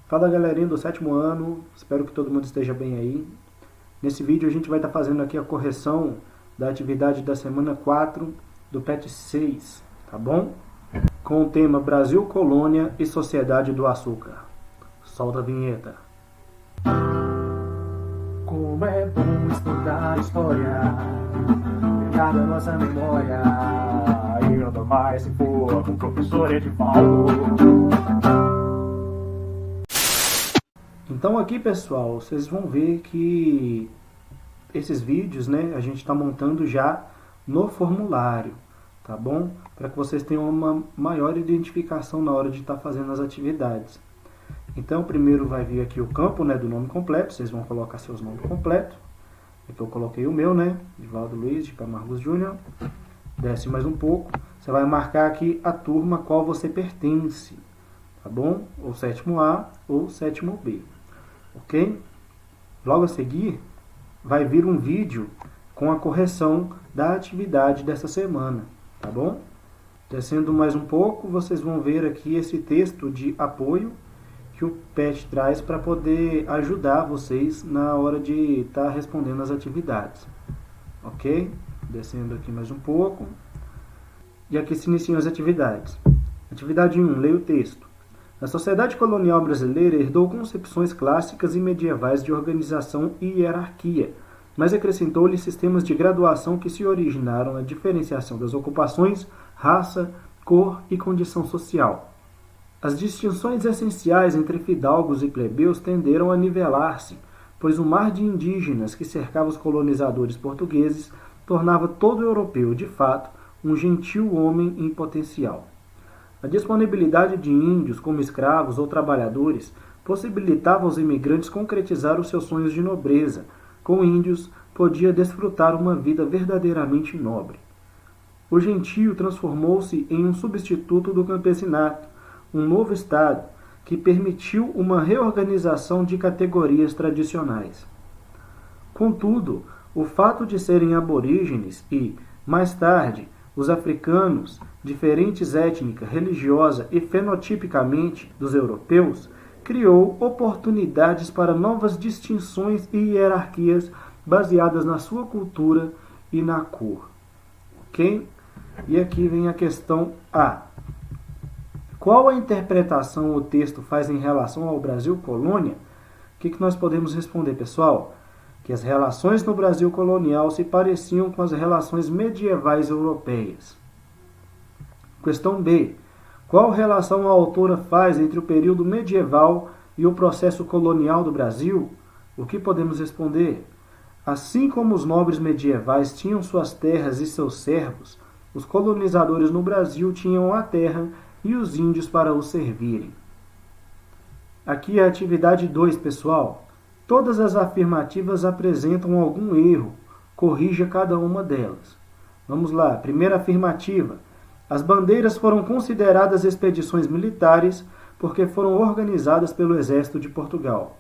Fala galerinha do 7º ano, espero que todo mundo esteja bem aí. Nesse vídeo a gente vai estar fazendo aqui a correção da atividade da semana 4 do PET 6, tá bom? Com o tema Brasil, Colônia e Sociedade do Açúcar. Solta a vinheta. Como é bom estudar história, pegar da nossa memória, e ainda mais se for com o professor Edivaldo. Então aqui, pessoal, vocês vão ver que esses vídeos, né, a gente está montando já no formulário, tá bom? Para que vocês tenham uma maior identificação na hora de estar fazendo as atividades. Então, primeiro vai vir aqui o campo, né, do nome completo, vocês vão colocar seus nomes completos. Aqui eu coloquei o meu, né, Edivaldo Luiz de Camargos Júnior. Desce mais um pouco, você vai marcar aqui a turma a qual você pertence, tá bom? Ou 7º A ou 7º B. Ok? Logo a seguir, vai vir um vídeo com a correção da atividade dessa semana, tá bom? Descendo mais um pouco, vocês vão ver aqui esse texto de apoio que o PET traz para poder ajudar vocês na hora de estar respondendo as atividades. Ok? Descendo aqui mais um pouco. E aqui se iniciam as atividades. Atividade 1, leia o texto. A sociedade colonial brasileira herdou concepções clássicas e medievais de organização e hierarquia, mas acrescentou-lhe sistemas de graduação que se originaram na diferenciação das ocupações, raça, cor e condição social. As distinções essenciais entre fidalgos e plebeus tenderam a nivelar-se, pois o mar de indígenas que cercava os colonizadores portugueses tornava todo europeu, de fato, um gentil homem em potencial. A disponibilidade de índios como escravos ou trabalhadores possibilitava aos imigrantes concretizar os seus sonhos de nobreza. Com índios, podia desfrutar uma vida verdadeiramente nobre. O gentio transformou-se em um substituto do campesinato, um novo estado que permitiu uma reorganização de categorias tradicionais. Contudo, o fato de serem aborígenes e, mais tarde, os africanos, diferentes étnica, religiosa e fenotipicamente dos europeus, criou oportunidades para novas distinções e hierarquias baseadas na sua cultura e na cor. Ok? E aqui vem a questão A. Qual a interpretação o texto faz em relação ao Brasil colônia? O que nós podemos responder, pessoal? Que as relações no Brasil colonial se pareciam com as relações medievais europeias. Questão B. Qual relação a autora faz entre o período medieval e o processo colonial do Brasil? O que podemos responder? Assim como os nobres medievais tinham suas terras e seus servos, os colonizadores no Brasil tinham a terra e os índios para os servirem. Aqui é a atividade 2, pessoal. Todas as afirmativas apresentam algum erro. Corrija cada uma delas. Vamos lá. Primeira afirmativa. As bandeiras foram consideradas expedições militares porque foram organizadas pelo Exército de Portugal.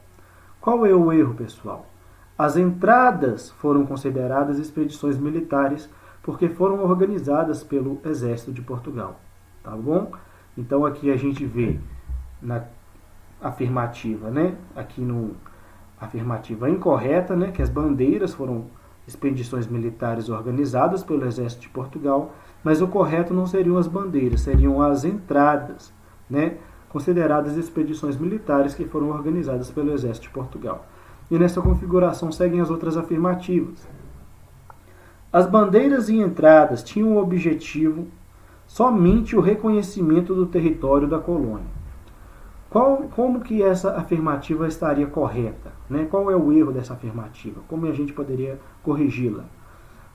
Qual é o erro, pessoal? As entradas foram consideradas expedições militares porque foram organizadas pelo Exército de Portugal. Tá bom? Então aqui a gente vê na afirmativa, né? Aqui no afirmativa incorreta, né, que as bandeiras foram expedições militares organizadas pelo Exército de Portugal, mas o correto não seriam as bandeiras, seriam as entradas, né, consideradas expedições militares que foram organizadas pelo Exército de Portugal. E nessa configuração seguem as outras afirmativas. As bandeiras e entradas tinham o objetivo somente o reconhecimento do território da colônia. Como que essa afirmativa estaria correta? Né? Qual é o erro dessa afirmativa? Como a gente poderia corrigi-la?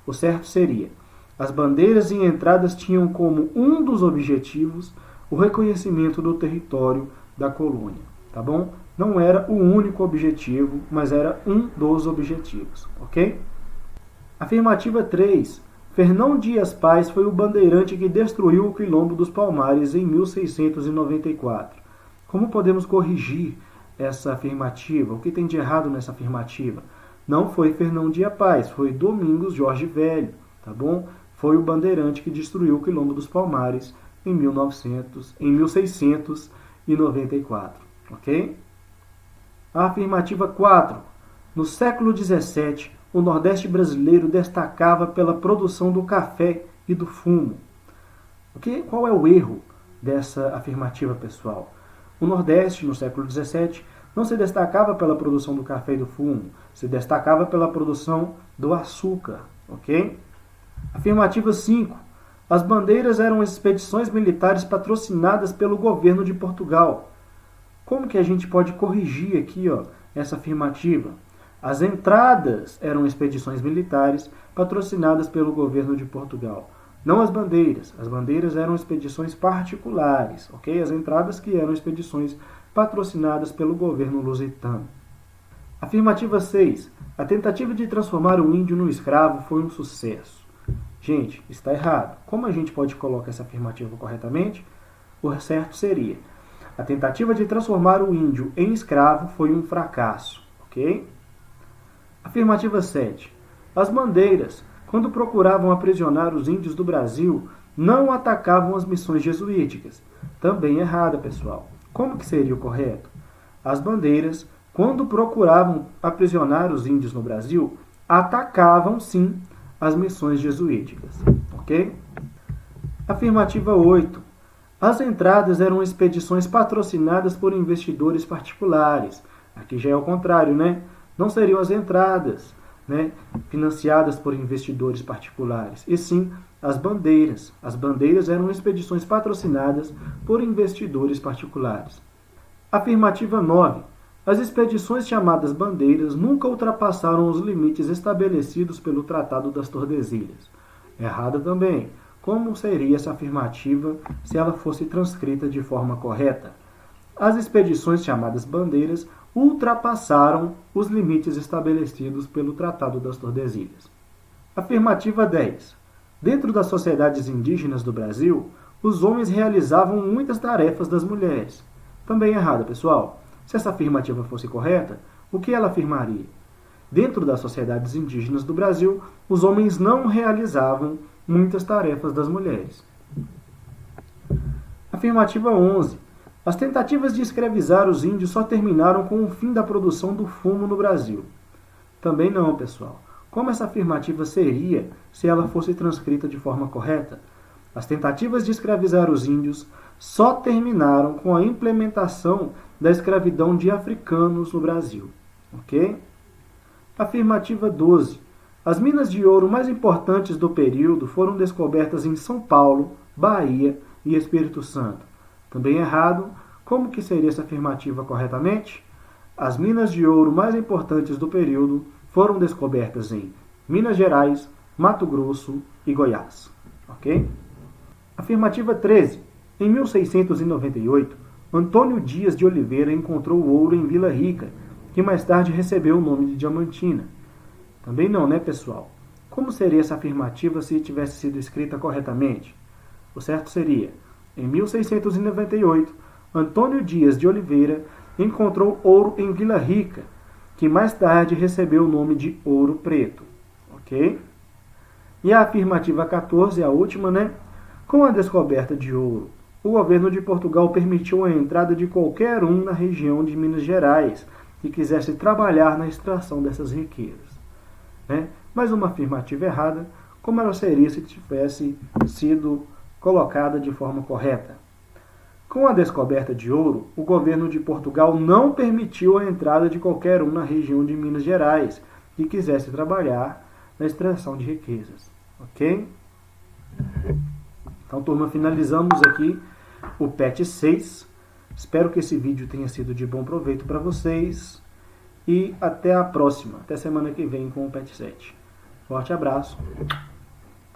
O certo seria: as bandeiras e entradas tinham como um dos objetivos o reconhecimento do território da colônia. Tá bom? Não era o único objetivo, mas era um dos objetivos. Ok? Afirmativa 3. Fernão Dias Pais foi o bandeirante que destruiu o Quilombo dos Palmares em 1694. Como podemos corrigir essa afirmativa? O que tem de errado nessa afirmativa? Não foi Fernão Dias Pais, foi Domingos Jorge Velho, tá bom? Foi o bandeirante que destruiu o Quilombo dos Palmares em 1694, ok? A afirmativa 4. No século XVII, o Nordeste brasileiro destacava pela produção do café e do fumo. Qual é o erro dessa afirmativa, pessoal? O Nordeste, no século XVII, não se destacava pela produção do café e do fumo, se destacava pela produção do açúcar, ok? Afirmativa 5. As bandeiras eram expedições militares patrocinadas pelo governo de Portugal. Como que a gente pode corrigir aqui, essa afirmativa? As entradas eram expedições militares patrocinadas pelo governo de Portugal. Não as bandeiras. As bandeiras eram expedições particulares, ok? As entradas que eram expedições patrocinadas pelo governo lusitano. Afirmativa 6. A tentativa de transformar o índio no escravo foi um sucesso. Gente, está errado. Como a gente pode colocar essa afirmativa corretamente? O certo seria: a tentativa de transformar o índio em escravo foi um fracasso, ok? Afirmativa 7. As bandeiras, quando procuravam aprisionar os índios do Brasil, não atacavam as missões jesuíticas. Também errada, pessoal. Como que seria o correto? As bandeiras, quando procuravam aprisionar os índios no Brasil, atacavam, sim, as missões jesuíticas, ok? Afirmativa 8. As entradas eram expedições patrocinadas por investidores particulares. Aqui já é o contrário, né? Não seriam as entradas, né, financiadas por investidores particulares, e sim as bandeiras. As bandeiras eram expedições patrocinadas por investidores particulares. Afirmativa 9. As expedições chamadas bandeiras nunca ultrapassaram os limites estabelecidos pelo Tratado das Tordesilhas. Errada também. Como seria essa afirmativa se ela fosse transcrita de forma correta? As expedições chamadas bandeiras ultrapassaram os limites estabelecidos pelo Tratado das Tordesilhas. Afirmativa 10. Dentro das sociedades indígenas do Brasil, os homens realizavam muitas tarefas das mulheres. Também errada, pessoal. Se essa afirmativa fosse correta, o que ela afirmaria? Dentro das sociedades indígenas do Brasil, os homens não realizavam muitas tarefas das mulheres. Afirmativa 11. As tentativas de escravizar os índios só terminaram com o fim da produção do fumo no Brasil. Também não, pessoal. Como essa afirmativa seria se ela fosse transcrita de forma correta? As tentativas de escravizar os índios só terminaram com a implementação da escravidão de africanos no Brasil. Ok? Afirmativa 12. As minas de ouro mais importantes do período foram descobertas em São Paulo, Bahia e Espírito Santo. Também errado. Como que seria essa afirmativa corretamente? As minas de ouro mais importantes do período foram descobertas em Minas Gerais, Mato Grosso e Goiás. Ok? Afirmativa 13. Em 1698, Antônio Dias de Oliveira encontrou ouro em Vila Rica, que mais tarde recebeu o nome de Diamantina. Também não, né, pessoal? Como seria essa afirmativa se tivesse sido escrita corretamente? O certo seria: em 1698, Antônio Dias de Oliveira encontrou ouro em Vila Rica, que mais tarde recebeu o nome de Ouro Preto. Ok? E a afirmativa 14, a última, né? Com a descoberta de ouro, o governo de Portugal permitiu a entrada de qualquer um na região de Minas Gerais que quisesse trabalhar na extração dessas riquezas. Né? Mais uma afirmativa errada, como ela seria se tivesse sido colocada de forma correta. Com a descoberta de ouro, o governo de Portugal não permitiu a entrada de qualquer um na região de Minas Gerais que quisesse trabalhar na extração de riquezas. Ok? Então, turma, finalizamos aqui o PET 6. Espero que esse vídeo tenha sido de bom proveito para vocês. E até a próxima. Até semana que vem com o PET 7. Forte abraço.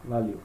Valeu.